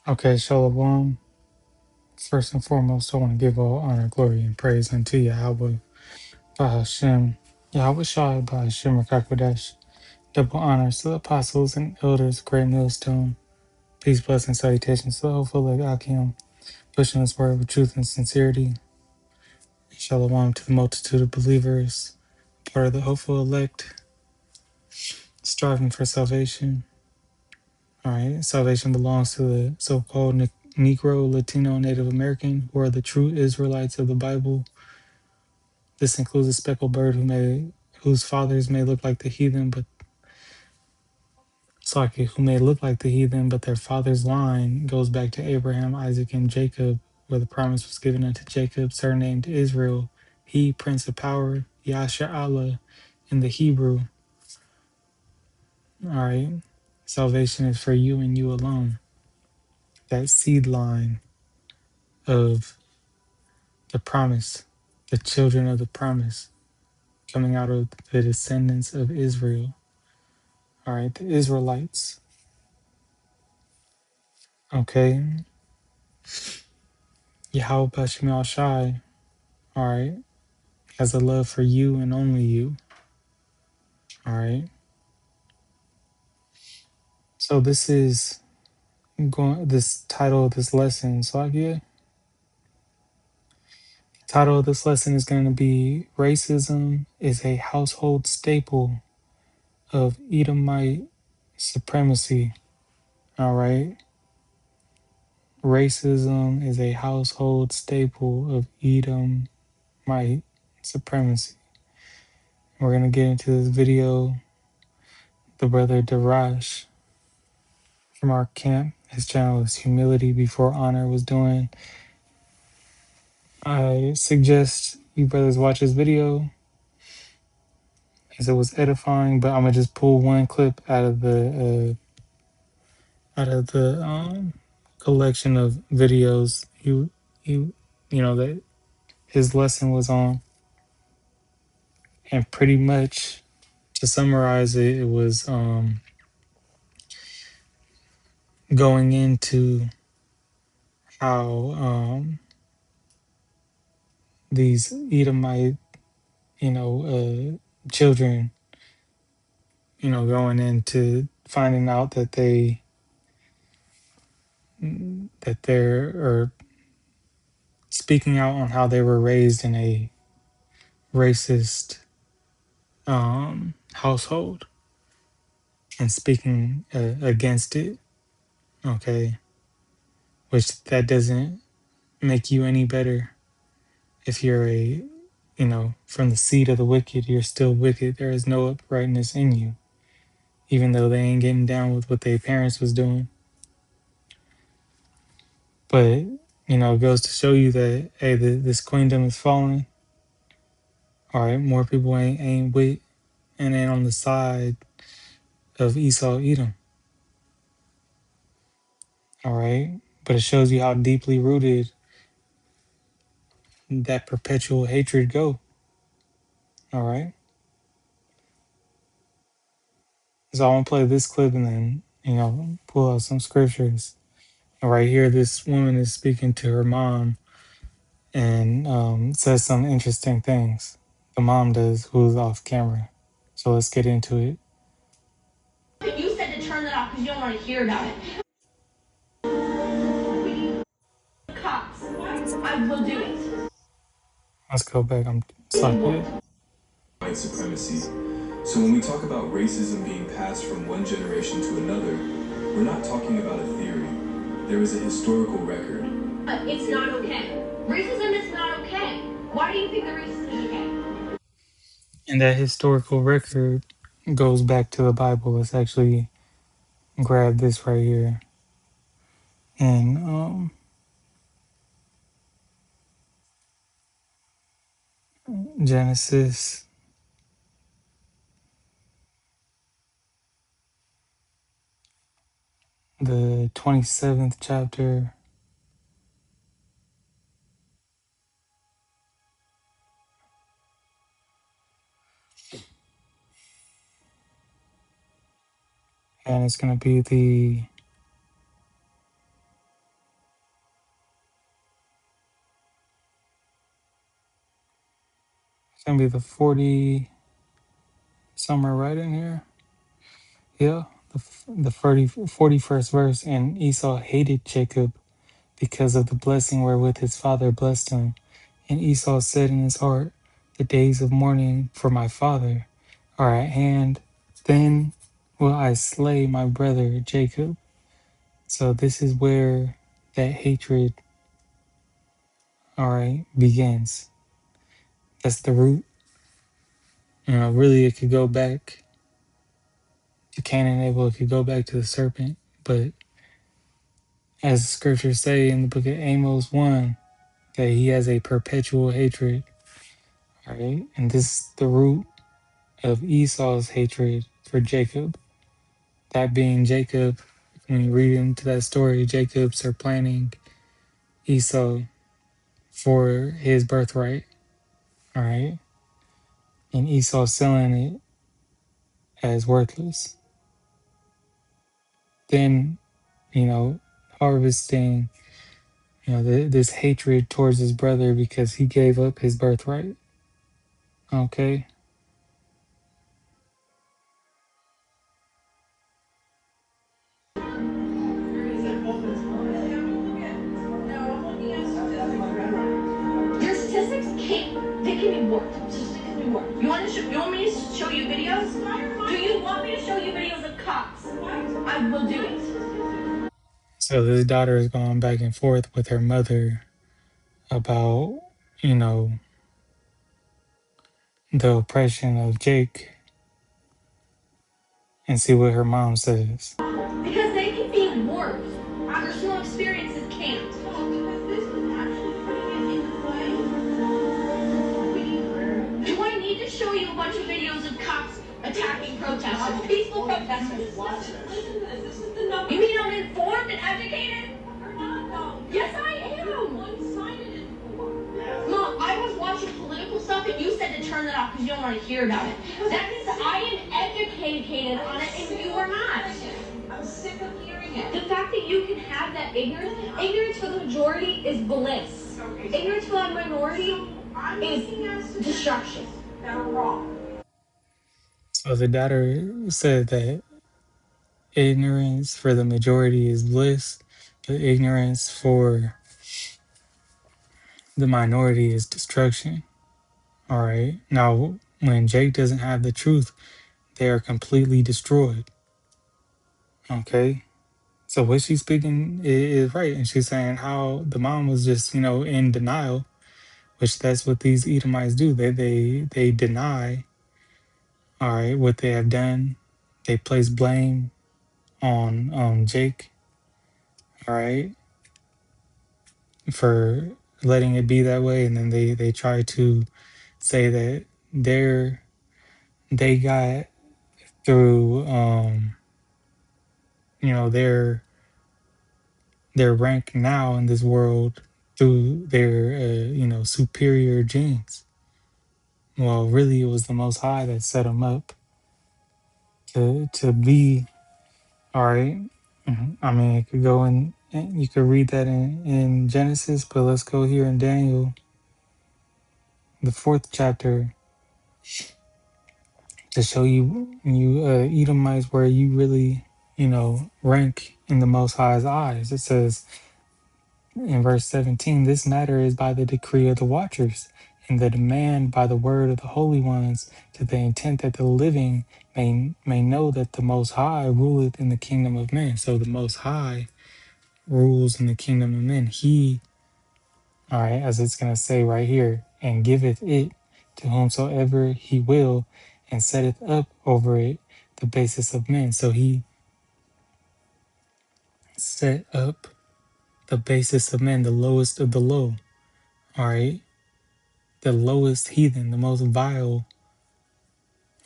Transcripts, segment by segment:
Okay, Shalom. First and foremost, I want to give all honor, glory, and praise unto Yahweh, Bahashem, Yahweh Shai, Bahashem, Rakakodesh. Double honors to the apostles and elders, great millstone. Peace, blessing, salutations to the hopeful like Akim, pushing this word with truth and sincerity. Shalom to the multitude of believers, part of the hopeful elect, striving for salvation. All right, salvation belongs to the so-called Negro, Latino, Native American, who are the true Israelites of the Bible. This includes a speckled bird whose fathers may look like the heathen, but sorry, who may look like the heathen, but their father's line goes back to Abraham, Isaac, and Jacob, where the promise was given unto Jacob, surnamed Israel, he, Prince of Power, Yasha Allah, in the Hebrew. All right, salvation is for you and you alone. That seed line of the promise, the children of the promise, coming out of the descendants of Israel. All right, the Israelites. Okay, Yahweh Bashim Shai, all right, has a love for you and only you, all right. So this is this title of this lesson. So yeah, title of this lesson is going to be "Racism is a Household Staple of Edomite Supremacy." All right, racism is a household staple of Edomite supremacy. We're going to get into this video. The brother Darash from our camp. His channel is Humility Before Honor was doing. I suggest you brothers watch this video as it was edifying, but I'm gonna just pull one clip out of the collection of videos that his lesson was on, and pretty much to summarize it, it was going into how these Edomite children, going into finding out that they're or speaking out on how they were raised in a racist household and speaking against it. Okay, which that doesn't make you any better. If you're from the seed of the wicked, you're still wicked. There is no uprightness in you, even though they ain't getting down with what their parents was doing. But it goes to show you that hey, this queendom is falling. All right, more people ain't with and ain't on the side of Esau, Edom. All right, but it shows you how deeply rooted that perpetual hatred go. All right, so I want to play this clip and then pull out some scriptures. And right here, this woman is speaking to her mom and says some interesting things. The mom does, who's off camera. So let's get into it. You said to turn that off because you don't want to hear about it. Cops, I will do it. Let's go back. I'm sorry. White supremacy. So when we talk about racism being passed from one generation to another, we're not talking about a theory. There is a historical record. It's not okay. Racism is not okay. Why do you think the racism is okay? And that historical record goes back to the Bible. Let's actually grab this right here. And Genesis, the 27th chapter. And it's going to be It's gonna be the 40, somewhere right in here. Yeah, the 41st verse. And Esau hated Jacob because of the blessing wherewith his father blessed him. And Esau said in his heart, the days of mourning for my father are at hand. Then will I slay my brother Jacob. So this is where that hatred, all right, begins. That's the root. Really, it could go back to Cain and Abel. It could go back to the serpent. But as the scriptures say in the book of Amos 1, that he has a perpetual hatred, all right? And this is the root of Esau's hatred for Jacob. That being Jacob, when you read into that story, Jacob supplanting Esau for his birthright, all right? And Esau selling it as worthless. Then, harvesting, this hatred towards his brother because he gave up his birthright. Okay? Your statistics can't. They can be warped. Statistics can be warped. You want me to show you videos? Do you want me to show you videos of cops? I will do it. So this daughter is going back and forth with her mother about, you know, the oppression of Jake, and see what her mom says. Because they can be warped. Personal experiences can't. Because this is actually putting it into play. Do I need to show you a bunch of videos of cops attacking protesters? Peaceful protesters. Listen to this. This is the number. You mean I'm informed and educated? You're not, no. Yes, I am. One-sided informed. Mom, I was watching political stuff and you said to turn that off because you don't want to hear about it. That means I am educated on it and you are not. I'm sick of hearing it. The fact that you can have that ignorance for the majority is bliss. Ignorance for the minority is destruction. They're wrong. So the daughter said that ignorance for the majority is bliss, but ignorance for the minority is destruction. All right. Now, when Jake doesn't have the truth, they are completely destroyed. Okay. So what she's speaking is right. And she's saying how the mom was just, in denial, which that's what these Edomites do. They deny, all right, what they have done. They place blame on Jake, all right, for letting it be that way. And then they try to say that they got through their rank now in this world through their superior genes. Well, really, it was the Most High that set them up to be all right. I mean, it could go in. You could read that in Genesis, but let's go here in Daniel, the 4th chapter, to show you Edomites where you really rank in the Most High's eyes. It says in verse 17, this matter is by the decree of the watchers, and the demand by the word of the holy ones, to the intent that the living may know that the Most High ruleth in the kingdom of men. So the Most High rules in the kingdom of men. He, all right, as it's going to say right here, and giveth it to whomsoever he will, and setteth up over it the basis of men. So he set up the basis of men, the lowest of the low, all right, the lowest heathen, the most vile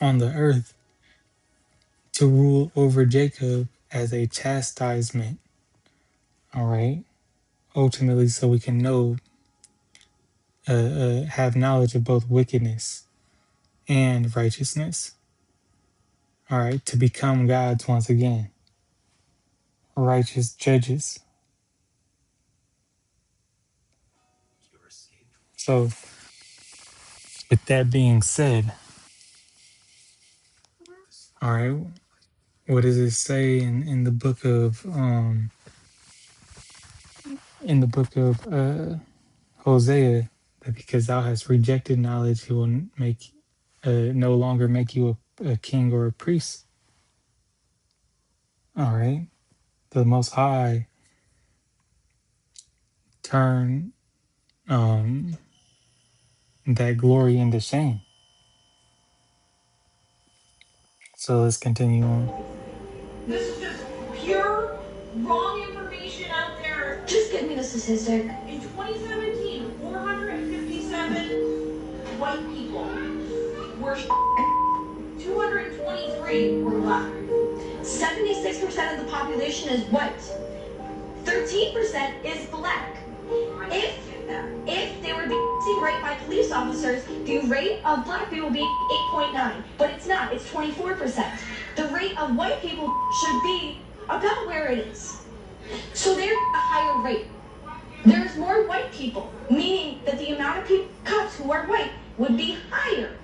on the earth, to rule over Jacob as a chastisement, all right, ultimately, so we can have knowledge of both wickedness and righteousness, all right, to become gods once again, righteous judges. So With that being said, all right, what does it say in the book of Hosea, that because thou hast rejected knowledge, he will make no longer make you a king or a priest. All right, the Most High turn that glory into shame. So let's continue on. This is just pure, wrong information out there. Just give me the statistic. In 2017, 457 white people were 223 were black. 76% of the population is white. 13% is black. If they were being raped by police officers, the rate of black people would be 8.9, but it's not. It's 24%. The rate of white people should be about where it is. So they're a higher rate. There's more white people, meaning that the amount of cops who are white would be higher.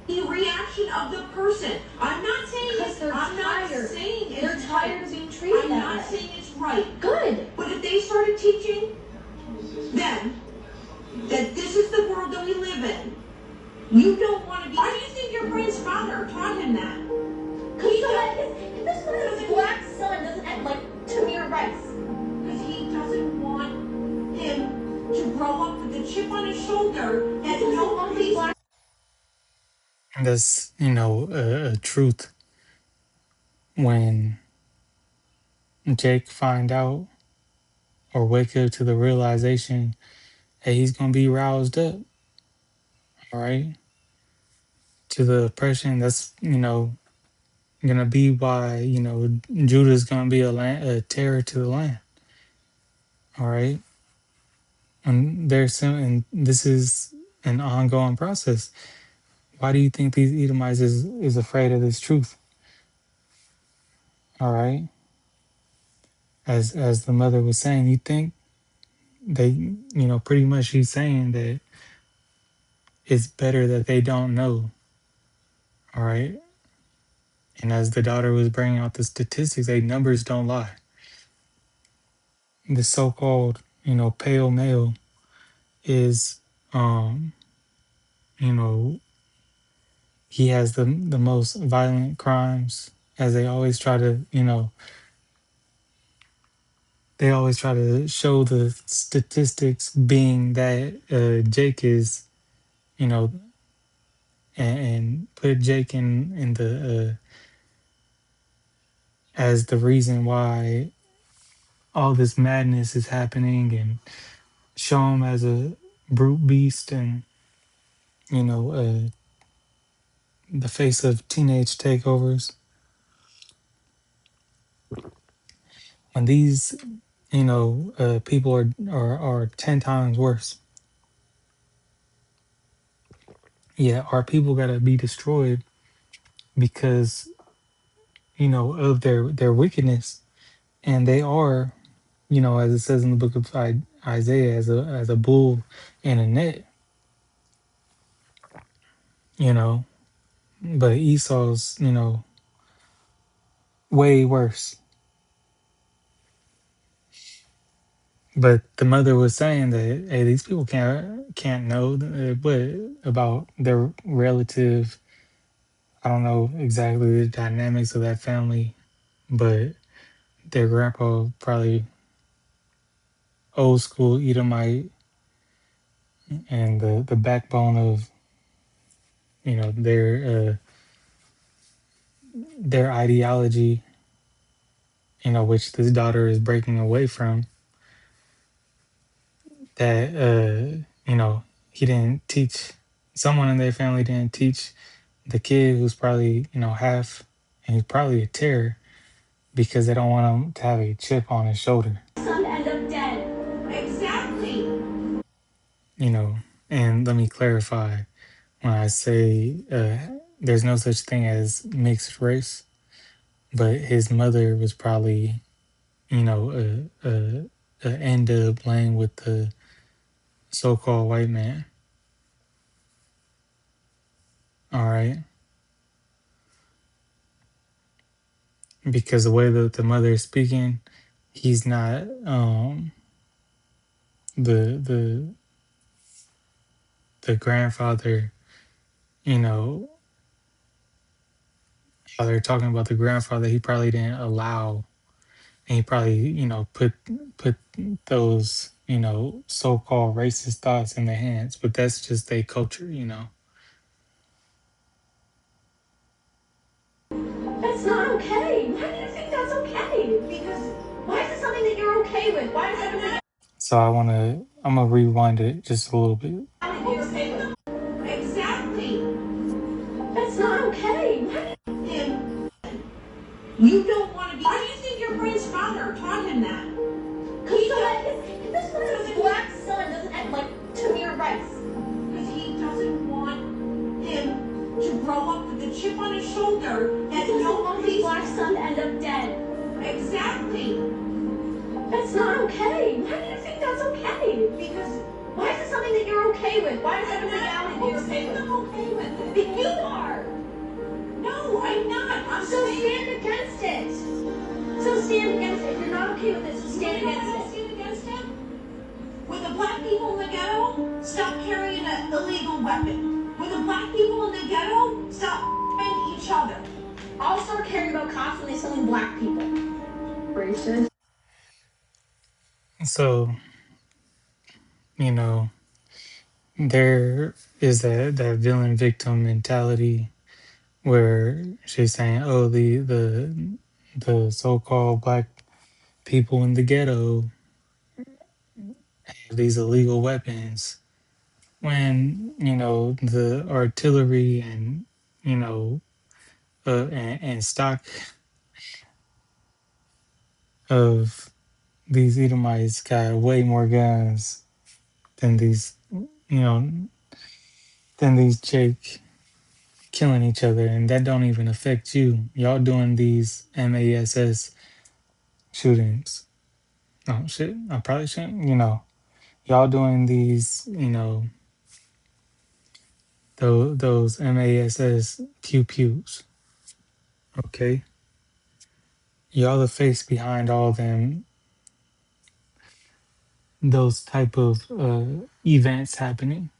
The reaction of the person. I'm not saying it's. I'm not saying it's. They're tired of being treated that way. I'm not saying it's right. Good. But if they started teaching them that this is the world that we live in, you don't want to be. Why do you think your friend's father taught him that? Because his black son doesn't act like Tamir Rice. Because he doesn't want him to grow up with a chip on his shoulder that nobody's. And that's, a truth. When Jake find out or wake up to the realization that he's going to be roused up, all right, to the oppression, that's, going to be why, Judah's going to be a terror to the land, all right? And and this is an ongoing process. Why do you think these Edomites is afraid of this truth? All right. As the mother was saying, you think they, pretty much she's saying that it's better that they don't know. All right. And as the daughter was bringing out the statistics, numbers don't lie. The so-called, pale male is, um, you know, he has the most violent crimes, as they always try to, they always try to show the statistics being that Jake is, you know, and put Jake in the as the reason why all this madness is happening, and show him as a brute beast, and the face of teenage takeovers. When these people are 10 times worse, yeah, our people gotta be destroyed because of their wickedness, and they are, as it says in the book of Isaiah, as a bull in a net, you know. But Esau's, way worse. But the mother was saying that, hey, these people can't know what about their relative. I don't know exactly the dynamics of that family, but their grandpa probably old school Edomite, and the backbone of their ideology, which this daughter is breaking away from. That he didn't teach. Someone in their family didn't teach the kid, who's probably half, and he's probably a terror, because they don't want him to have a chip on his shoulder. Son end up dead. Exactly. And let me clarify, when I say there's no such thing as mixed race, but his mother was probably end up playing with the so-called white man. All right, because the way that the mother is speaking, he's not the the the grandfather. You know, how they're talking about the grandfather, he probably didn't allow, and he probably put those so-called racist thoughts in their hands. But that's just their culture, you know. That's not okay. Why do you think that's okay? Because why is it something that you're okay with? Why is everybody So I'm gonna rewind it just a little bit. okay with? Exactly. That's not okay. Why do you don't want to be? Why do you think your friend's father taught him that? Because so that his black son doesn't act like Tamir Rice. Because he doesn't want him to grow up with a chip on his shoulder and he doesn't want his black son to end up dead. Exactly. That's not okay. Why do you think that's okay? Because why is it something that you're okay with? Why is everybody out and you're okay with? I'm okay with it. But you are. No, I'm not. So stand against it. So stand against it. If you're not okay with it, so stand against it. Stand against it? When the black people in the ghetto stop carrying an illegal weapon. When the black people in the ghetto stop each other. I'll start caring about cops when they selling black people. Racist. So you know there is that villain victim mentality where she's saying, oh, the so-called black people in the ghetto have these illegal weapons, when the artillery and you know and stock of these Edomites got way more guns than you know than these Jake killing each other, and that don't even affect you. Y'all doing these MASS shootings. Oh shit, I probably shouldn't. Y'all doing these. Those MASS pew pews. Okay, y'all the face behind all them those type of events happening.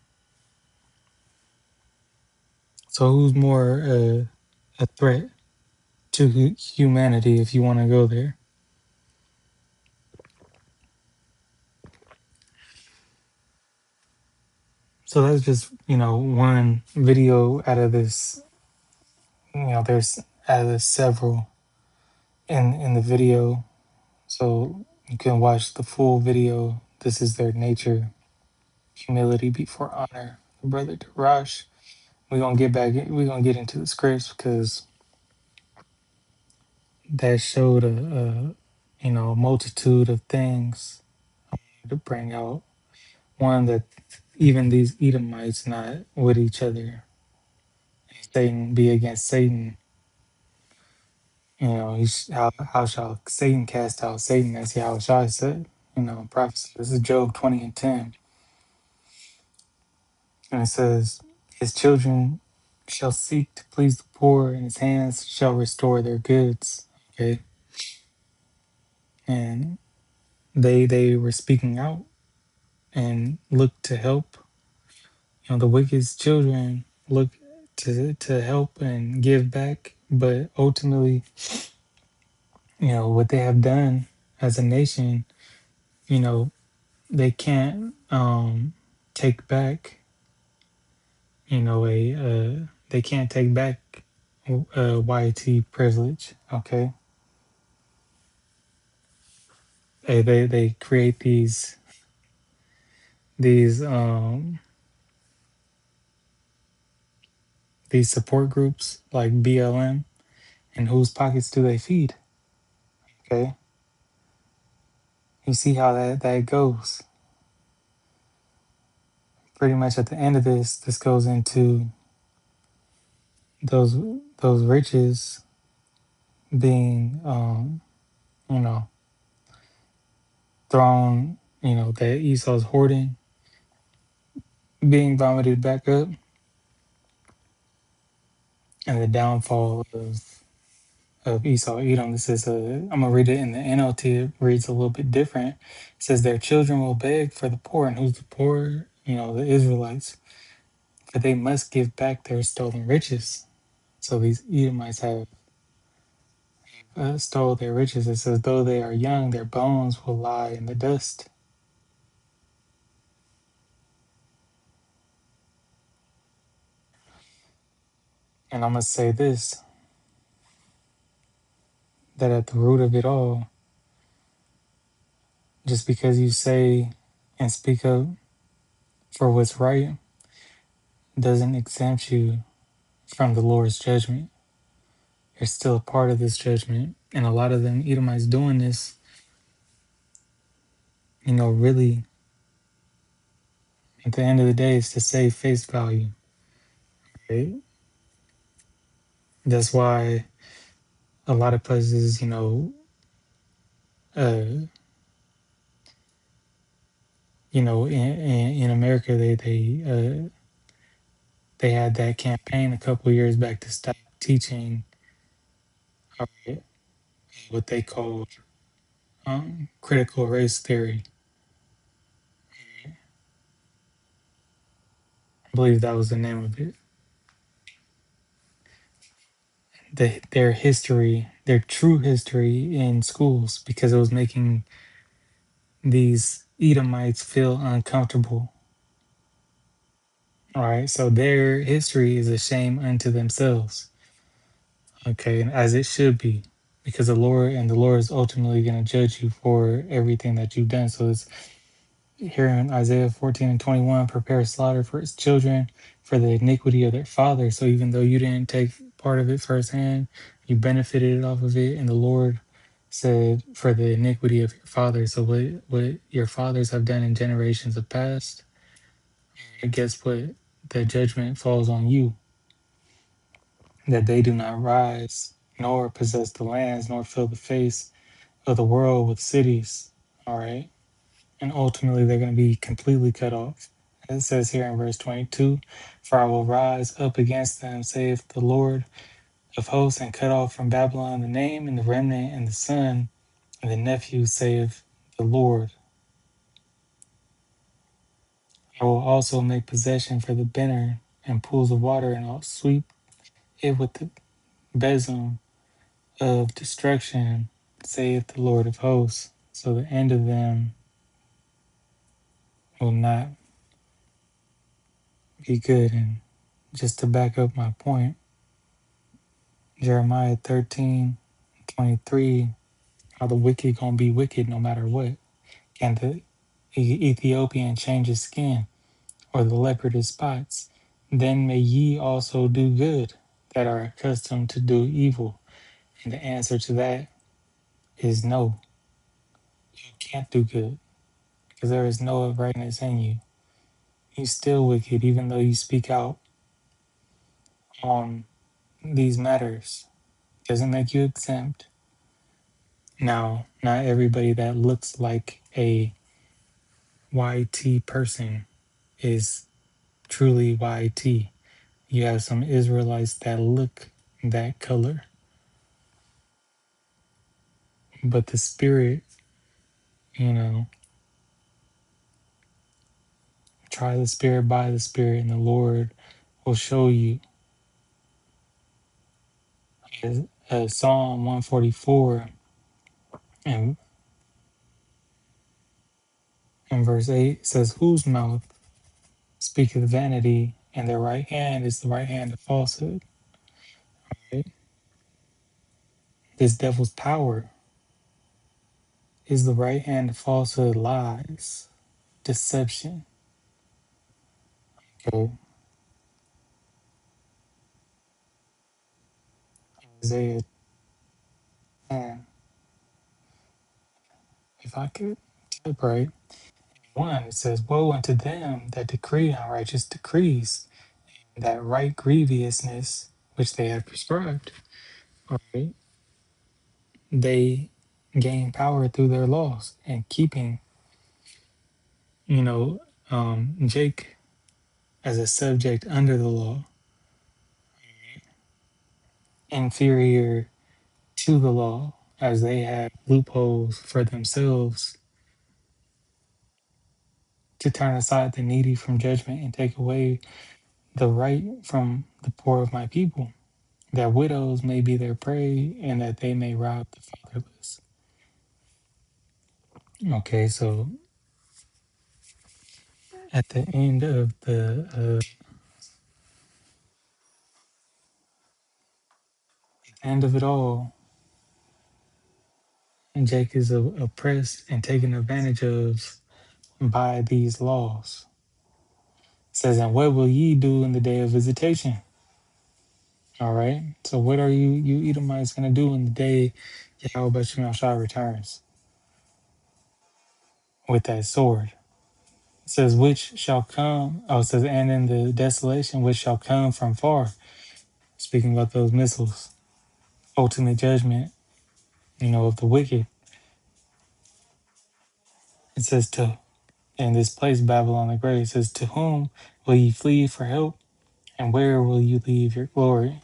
So who's more a threat to humanity, if you want to go there? So that's just one video out of this. There's out of this several in the video, so you can watch the full video. This is their nature: humility before honor. Brother Darash, we're gonna get back. We're gonna get into the scripts because that showed a multitude of things to bring out. One, that even these Edomites not with each other. Satan be against Satan. How shall Satan cast out Satan, as Yahushua said, prophecy. This is Job 20:10. And it says, his children shall seek to please the poor, and his hands shall restore their goods. Okay. And they were speaking out and looked to help. The wicked's children look to help and give back, but ultimately, what they have done as a nation, you know, they can't take back, they can't take back YT privilege. Okay, they create these these support groups like BLM, and whose pockets do they feed? Okay, you see how that goes. Pretty much at the end of this goes into those those riches being you know thrown, that Esau's hoarding being vomited back up, and the downfall of Esau, Edom. This is I'm gonna read it in the NLT. It reads a little bit different. It says, "Their children will beg for the poor," and who's the poor? The Israelites, for they must give back their stolen riches. So these Edomites have stole their riches. It says, "Though they are young, their bones will lie in the dust." And I'm gonna say this: that at the root of it all, just because you say and speak up for what's right doesn't exempt you from the Lord's judgment. You're still a part of this judgment. And a lot of them Edomites doing this, really at the end of the day is to save face value. Right? That's why a lot of places, uh, in America they had that campaign a couple of years back to stop teaching uh, what they called critical race theory. I believe that was the name of it. Their history, their true history in schools, because it was making these Edomites feel uncomfortable. All right, so their history is a shame unto themselves. Okay, and as it should be, because the Lord is ultimately going to judge you for everything that you've done. So it's here in Isaiah 14 and 21, prepare slaughter for his children for the iniquity of their father. So even though you didn't take part of it firsthand, you benefited off of it, and the Lord said for the iniquity of your father. So what your fathers have done in generations of past, and guess what? The judgment falls on you, that they do not rise, nor possess the lands, nor fill the face of the world with cities. All right. And ultimately they're going to be completely cut off. It says here in verse 22, "For I will rise up against them, saith the Lord of hosts, and cut off from Babylon the name and the remnant and the son and the nephew, saith the Lord. I will also make possession for the binner and pools of water, and I'll sweep it with the besom of destruction, saith the Lord of hosts." So the end of them will not be good. And just to back up my point, Jeremiah 13:23, how the wicked gonna be wicked no matter what. Can the Ethiopian change his skin, or the leopard his spots? Then may ye also do good that are accustomed to do evil. And the answer to that is no. You can't do good because there is no uprightness in you. You still wicked even though you speak out on these matters. Doesn't make you exempt. Now, not everybody that looks like a YT person is truly YT. You have some Israelites that look that color, but the spirit, you know, try the spirit by the spirit, and the Lord will show you. As Psalm 144 and, verse 8 says, "Whose mouth speaketh vanity, and their right hand is the right hand of falsehood." Right? This devil's power is the right hand of falsehood, lies, deception. Okay. Isaiah 10, if I could type right, 1, it says, "Woe unto them that decree unrighteous decrees, that right grievousness which they have prescribed." All right. They gain power through their laws and keeping, you know, Jake as a subject under the law. inferior to the law, as they have loopholes for themselves to turn aside the needy from judgment and take away the right from the poor of my people, that widows may be their prey and that they may rob the fatherless. Okay, so at the end of the end of it all, Jake is oppressed and taken advantage of by these laws. It says, and what will ye do in the day of visitation? All right. So what are you Edomites gonna do in the day Yahweh Shah returns with that sword? It says, which shall come, oh, it says, and in the desolation which shall come from far. Speaking about those missiles, ultimate judgment, of the wicked. It says to in this place Babylon the Great, it says, to whom will ye flee for help? And where will you leave your glory?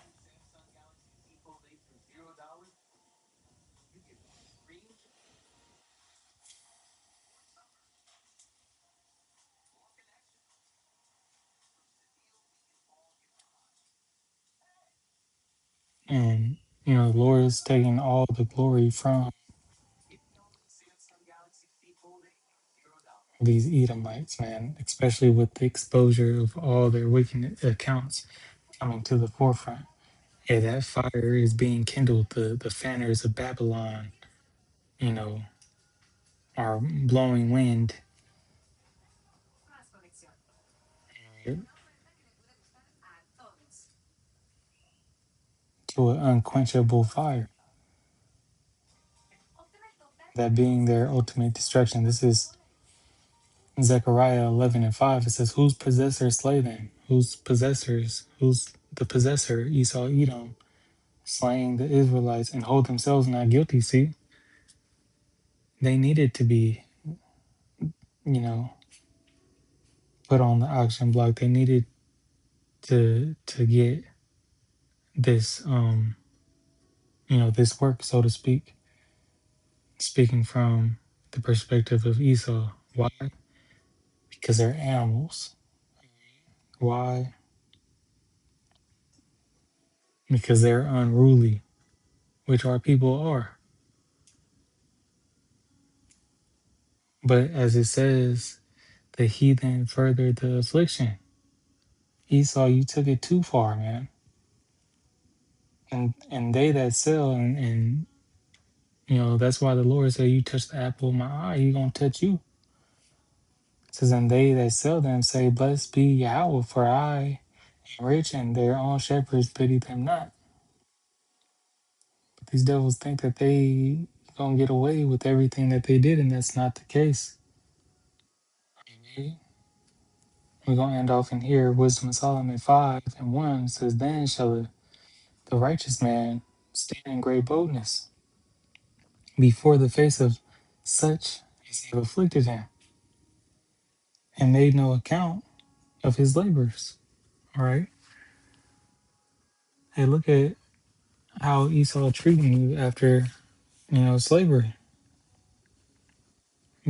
And the Lord is taking all the glory from these Edomites, man, especially with the exposure of all their wicked accounts coming to the forefront. Yeah, that fire is being kindled. The fanners of Babylon, you know, are blowing wind to an unquenchable fire, that being their ultimate destruction. This is Zechariah 11 and 5. It says, whose possessors slay them? Who's the possessor? Esau, Edom, slaying the Israelites and hold themselves not guilty. See, they needed to be, you know, put on the auction block. They needed to get this, this work, so to speak, speaking from the perspective of Esau. Why? Because they're animals. Why? Because they're unruly, which our people are. But as it says, the heathen furthered the affliction. Esau, you took it too far, man. And they that sell, and that's why the Lord said, you touch the apple of my eye, he gonna touch you. It says, and they that sell them say, blessed be Yahweh, for I am rich, and their own shepherds pity them not. But these devils think that they gonna get away with everything that they did, and that's not the case. Okay? We're gonna end off in here. Wisdom of Solomon 5 and 1 says, then shall the righteous man stand in great boldness before the face of such as have afflicted him, and made no account of his labors. All right. Hey, look at how Esau treating you after, slavery.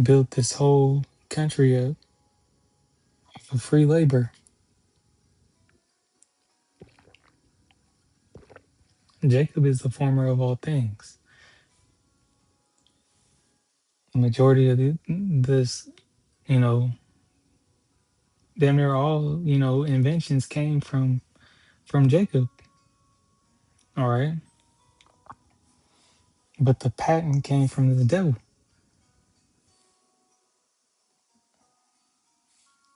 Built this whole country up for free labor. Jacob is the former of all things. The majority of this, you know, damn near all, inventions came from Jacob. All right. But the patent came from the devil.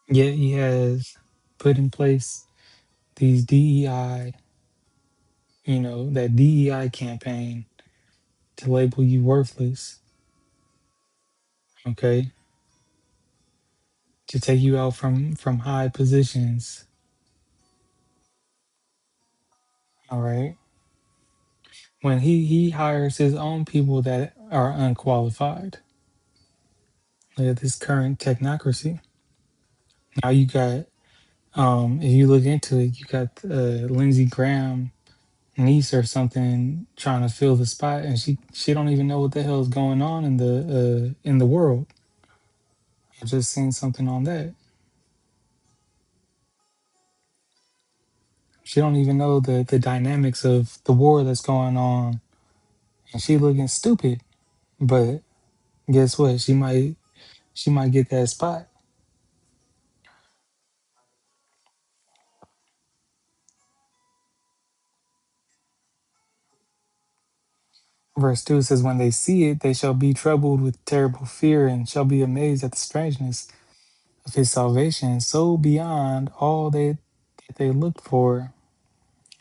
Yet he has put in place these DEI, that DEI campaign to label you worthless, okay? To take you out from high positions, all right? When he hires his own people that are unqualified. Look at this current technocracy. Now you got, if you look into it, you got Lindsey Graham niece or something trying to fill the spot, and she don't even know what the hell is going on in the world. I just seen something on that. She don't even know the dynamics of the war that's going on, and she looking stupid. But guess what? She might get that spot. Verse 2 says, when they see it, they shall be troubled with terrible fear and shall be amazed at the strangeness of his salvation, so beyond all that they looked for.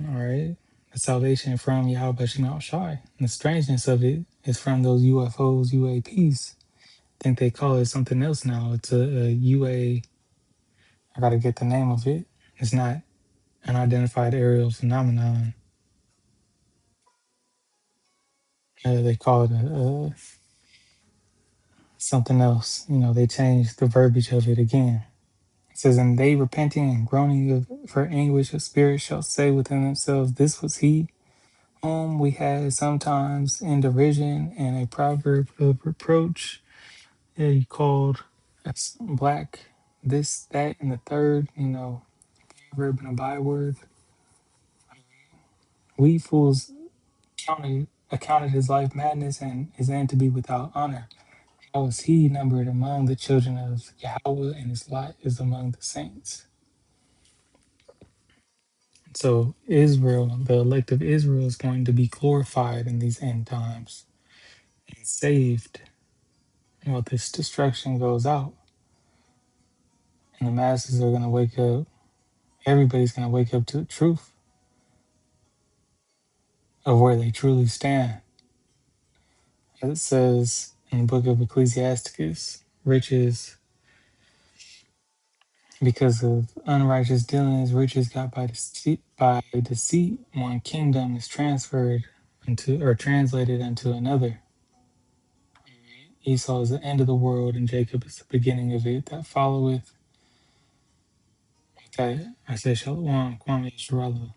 All right. The salvation from Yahweh Shemel Shai. And the strangeness of it is from those UFOs, UAPs. I think they call it something else now. It's a UA. I got to get the name of it. It's not unidentified aerial phenomenon. They call it something else. They changed the verbiage of it again. It says, and they repenting and groaning for anguish of spirit shall say within themselves, this was he whom we had sometimes in derision and a proverb of reproach. Yeah, you called that's black, this, that, and the third, proverb and a byword. We fools accounted his life madness and his end to be without honor. How was he numbered among the children of Yahweh, and his lot is among the saints? So Israel, the elect of Israel, is going to be glorified in these end times and saved. Well, this destruction goes out, and the masses are going to wake up. Everybody's going to wake up to the truth of where they truly stand. As it says in the book of Ecclesiasticus, riches, because of unrighteous dealings, riches got by deceit, one kingdom is transferred into or translated into another. Esau is the end of the world, and Jacob is the beginning of it. That followeth that I said Shalom, Kwame Sharala.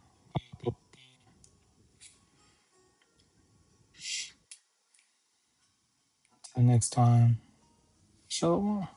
Till next time. Shalom.